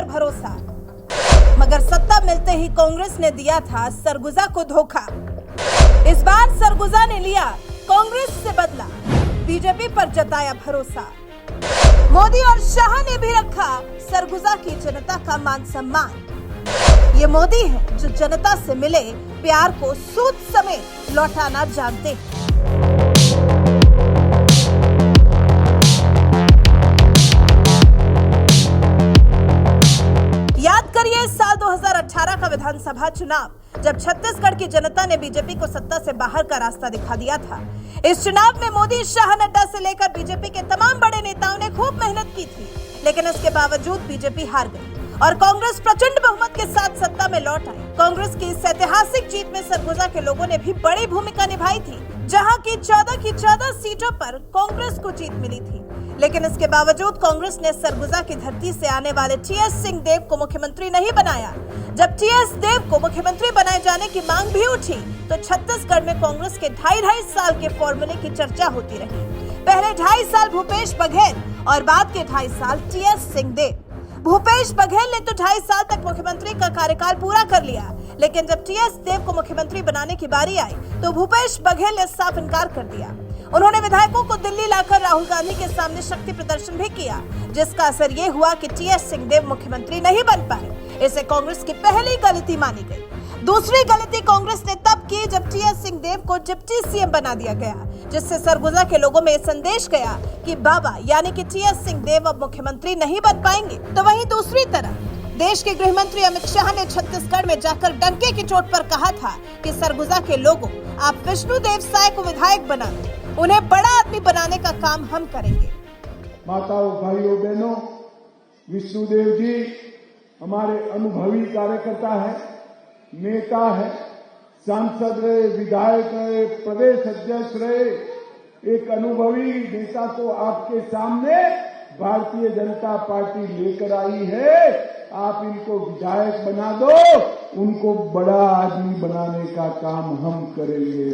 भरोसा, मगर सत्ता मिलते ही कांग्रेस ने दिया था सरगुजा को धोखा। इस बार सरगुजा ने लिया कांग्रेस से बदला, बीजेपी पर जताया भरोसा। मोदी और शाह ने भी रखा सरगुजा की जनता का मान सम्मान। ये मोदी है जो जनता से मिले प्यार को सूद समेत लौटाना जानते हैं। याद करिए साल 2018 का विधानसभा चुनाव, जब छत्तीसगढ़ की जनता ने बीजेपी को सत्ता से बाहर का रास्ता दिखा दिया था। इस चुनाव में मोदी, शाह, नड्डा से लेकर बीजेपी के तमाम बड़े नेताओं ने खूब मेहनत की थी, लेकिन इसके बावजूद बीजेपी हार गई और कांग्रेस प्रचंड बहुमत के साथ सत्ता में लौट आई। कांग्रेस की इस ऐतिहासिक जीत में सरगुजा के लोगों ने भी बड़ी भूमिका निभाई थी, जहां की 14 सीटों पर कांग्रेस को जीत मिली थी। लेकिन इसके बावजूद कांग्रेस ने सरगुजा की धरती से आने वाले टीएस सिंहदेव को मुख्यमंत्री नहीं बनाया। जब टीएस देव को मुख्यमंत्री बनाए जाने की मांग भी उठी, तो छत्तीसगढ़ में कांग्रेस के 2.5 साल के फॉर्मूले की चर्चा होती रही। पहले 2.5 साल भूपेश बघेल और बाद के 2.5 साल टीएस सिंहदेव। भूपेश बघेल ने तो 2.5 साल तक मुख्यमंत्री का कार्यकाल पूरा कर लिया, लेकिन जब टीएस देव को मुख्यमंत्री बनाने की बारी आई, तो भूपेश बघेल ने साफ इनकार कर दिया। उन्होंने विधायकों को दिल्ली लाकर राहुल गांधी के सामने शक्ति प्रदर्शन भी किया, जिसका असर ये हुआ कि टीएस सिंहदेव मुख्यमंत्री नहीं बन पाए। इसे कांग्रेस की पहली गलती मानी गई। दूसरी गलती कांग्रेस ने तब की जब टीएस सिंहदेव को डिप्टी सीएम बना दिया गया, जिससे सरगुजा के लोगों में संदेश गया कि बाबा यानी कि टीएस सिंहदेव अब मुख्यमंत्री नहीं बन पाएंगे। तो वहीं दूसरी तरफ देश के गृह मंत्री अमित शाह ने छत्तीसगढ़ में जाकर डंके की चोट पर कहा था कि सरगुजा के लोगों, आप विष्णुदेव साय को विधायक बना दो, उन्हें बड़ा आदमी बनाने का काम हम करेंगे। माताओं, भाइयों, बहनों, विष्णुदेव जी हमारे अनुभवी कार्यकर्ता है, नेता है, सांसद रहे, विधायक रहे, प्रदेश अध्यक्ष रहे। एक अनुभवी नेता को आपके सामने भारतीय जनता पार्टी लेकर आई है। आप इनको विधायक बना दो, उनको बड़ा आदमी बनाने का काम हम करेंगे।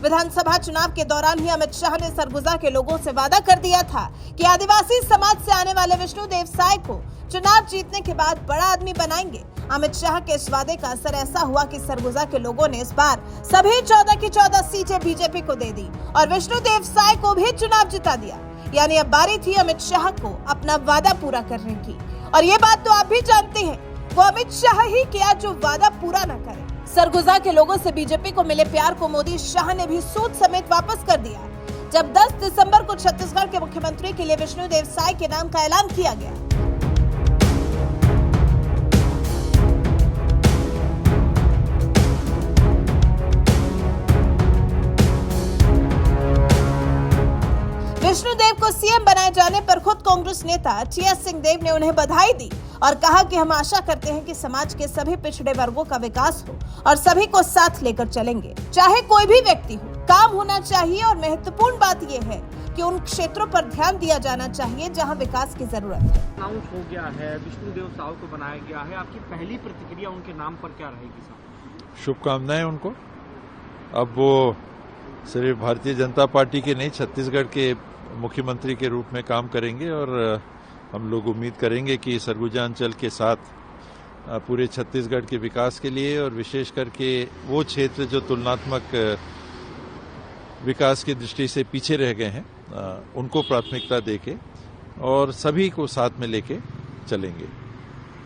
विधानसभा चुनाव के दौरान ही अमित शाह ने सरगुजा के लोगों से वादा कर दिया था कि आदिवासी समाज से आने वाले विष्णुदेव साय को चुनाव जीतने के बाद बड़ा आदमी बनाएंगे। अमित शाह के इस वादे का असर ऐसा हुआ कि सरगुजा के लोगों ने इस बार सभी 14 की 14 सीटें बीजेपी को दे दी और विष्णुदेव साय को भी चुनाव जिता दिया। यानी अब बारी थी अमित शाह को अपना वादा पूरा करने की। और ये बात तो आप भी जानते हैं, वो अमित शाह ही किया जो वादा पूरा न करे। सरगुजा के लोगों से बीजेपी को मिले प्यार को मोदी, शाह ने भी सूद समेत वापस कर दिया, जब 10 दिसंबर को छत्तीसगढ़ के मुख्यमंत्री के लिए विष्णुदेव साय के नाम का ऐलान किया गया। विष्णुदेव को सीएम बनाए जाने पर खुद कांग्रेस नेता टीएस सिंहदेव ने उन्हें बधाई दी और कहा कि हम आशा करते हैं कि समाज के सभी पिछड़े वर्गों का विकास हो और सभी को साथ लेकर चलेंगे, चाहे कोई भी व्यक्ति हो। काम होना चाहिए और महत्वपूर्ण बात यह है कि उन क्षेत्रों पर ध्यान दिया जाना चाहिए जहां विकास की जरूरत है। अनाउंस हो गया है, विष्णुदेव साय को बनाया गया है, आपकी पहली प्रतिक्रिया उनके नाम पर क्या रहेगी? शुभकामनाएं उनको। अब वो सिर्फ भारतीय जनता पार्टी के नहीं, छत्तीसगढ़ के मुख्यमंत्री के रूप में काम करेंगे और हम लोग उम्मीद करेंगे कि सरगुजा अंचल के साथ पूरे छत्तीसगढ़ के विकास के लिए और विशेष करके वो क्षेत्र जो तुलनात्मक विकास की दृष्टि से पीछे रह गए हैं, उनको प्राथमिकता देके और सभी को साथ में लेके चलेंगे।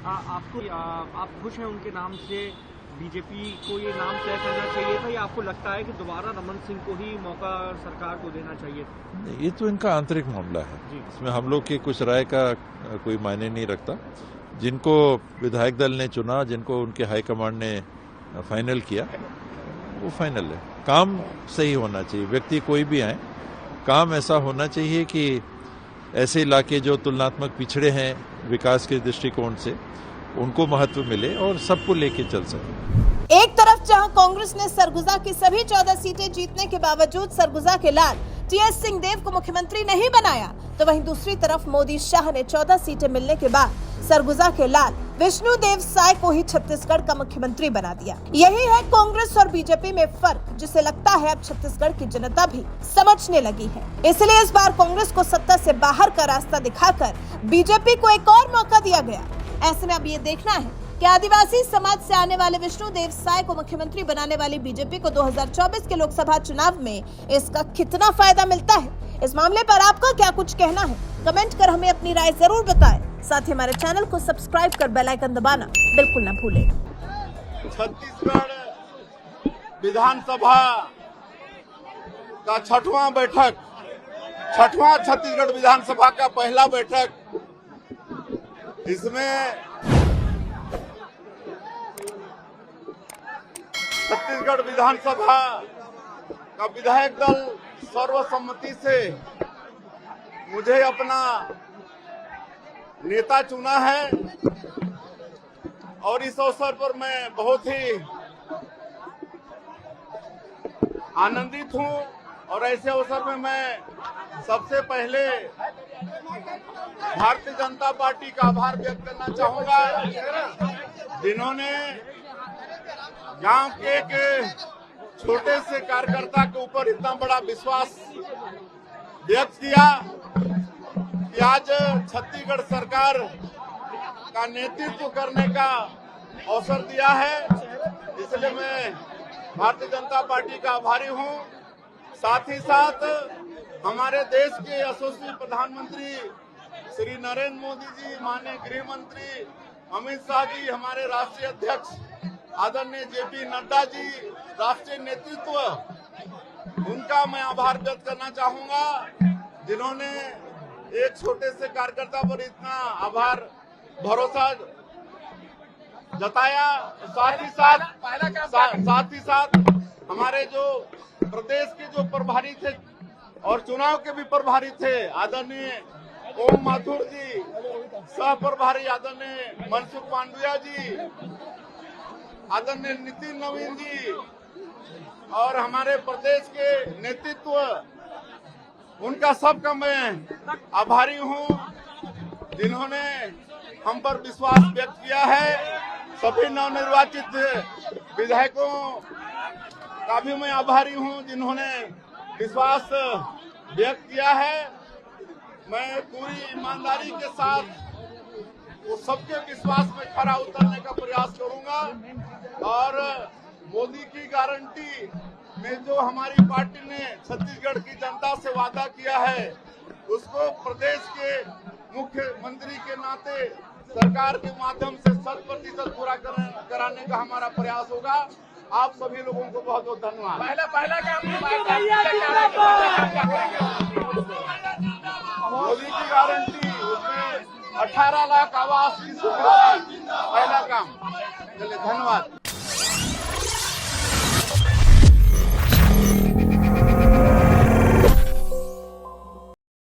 आप खुश हैं उनके नाम से? बीजेपी को ये नाम तय करना चाहिए था या आपको लगता है कि दोबारा रमन सिंह को ही मौका सरकार को देना चाहिए था? ये तो इनका आंतरिक मामला है, इसमें हम लोग की कुछ राय का कोई मायने नहीं रखता। जिनको विधायक दल ने चुना, जिनको उनके हाईकमांड ने फाइनल किया, वो फाइनल है। काम सही होना चाहिए, व्यक्ति कोई भी आए, काम ऐसा होना चाहिए कि ऐसे इलाके जो तुलनात्मक पिछड़े हैं विकास के दृष्टिकोण से, उनको महत्व मिले और सबको लेके चल सके। एक तरफ जहां कांग्रेस ने सरगुजा की सभी 14 सीटें जीतने के बावजूद सरगुजा के लाल टीएस सिंहदेव को मुख्यमंत्री नहीं बनाया, तो वहीं दूसरी तरफ मोदी, शाह ने 14 सीटें मिलने के बाद सरगुजा के लाल विष्णुदेव साय को ही छत्तीसगढ़ का मुख्यमंत्री बना दिया। यही है कांग्रेस और बीजेपी में फर्क, जिसे लगता है अब छत्तीसगढ़ की जनता भी समझने लगी है। इसलिए इस बार कांग्रेस को सत्ता से बाहर का रास्ता दिखाकर बीजेपी को एक और मौका दिया गया। ऐसे में अब ये देखना है कि आदिवासी समाज से आने वाले विष्णुदेव साय को मुख्यमंत्री बनाने वाली बीजेपी को 2024 के लोकसभा चुनाव में इसका कितना फायदा मिलता है। इस मामले पर आपका क्या कुछ कहना है, कमेंट कर हमें अपनी राय जरूर बताएं। साथ ही हमारे चैनल को सब्सक्राइब कर बेल आइकन दबाना बिल्कुल न भूलें। छत्तीसगढ़ विधानसभा का छठवां छत्तीसगढ़ विधानसभा का पहला बैठक, इसमें छत्तीसगढ़ विधानसभा का विधायक दल सर्वसम्मति से मुझे अपना नेता चुना है और इस अवसर पर मैं बहुत ही आनंदित हूं। और ऐसे अवसर में मैं सबसे पहले भारतीय जनता पार्टी का आभार व्यक्त करना चाहूंगा, जिन्होंने गांव के एक छोटे से कार्यकर्ता के ऊपर इतना बड़ा विश्वास व्यक्त किया कि आज छत्तीसगढ़ सरकार का नेतृत्व करने का अवसर दिया है। इसलिए मैं भारतीय जनता पार्टी का आभारी हूं। साथ ही साथ हमारे देश के यशस्वी प्रधानमंत्री श्री नरेंद्र मोदी जी, माननीय गृह मंत्री अमित शाह जी, हमारे राष्ट्रीय अध्यक्ष आदरणीय जेपी नड्डा जी, राष्ट्रीय नेतृत्व, उनका मैं आभार व्यक्त करना चाहूंगा, जिन्होंने एक छोटे से कार्यकर्ता पर इतना भरोसा जताया। साथ ही साथ हमारे जो प्रदेश के जो प्रभारी थे और चुनाव के भी प्रभारी थे, आदरणीय ओम माथुर जी, सह प्रभारी आदरणीय मनसुख मांडविया जी, आदरणीय नितिन नवीन जी और हमारे प्रदेश के नेतृत्व, उनका सबका मैं आभारी हूं, जिन्होंने हम पर विश्वास व्यक्त किया है। सभी नवनिर्वाचित विधायकों का भी मैं आभारी हूं, जिन्होंने विश्वास व्यक्त किया है। मैं पूरी ईमानदारी के साथ वो सबके विश्वास में खरा उतरने का प्रयास करूंगा और मोदी की गारंटी में जो हमारी पार्टी ने छत्तीसगढ़ की जनता से वादा किया है, उसको प्रदेश के मुख्यमंत्री के नाते सरकार के माध्यम से 100% पूरा कराने का हमारा प्रयास होगा। आप सभी लोगों को बहुत बहुत धन्यवाद। मोदी की गारंटी, उसमें 18 लाख आवास की सुविधा, पहला काम। चलिए, धन्यवाद।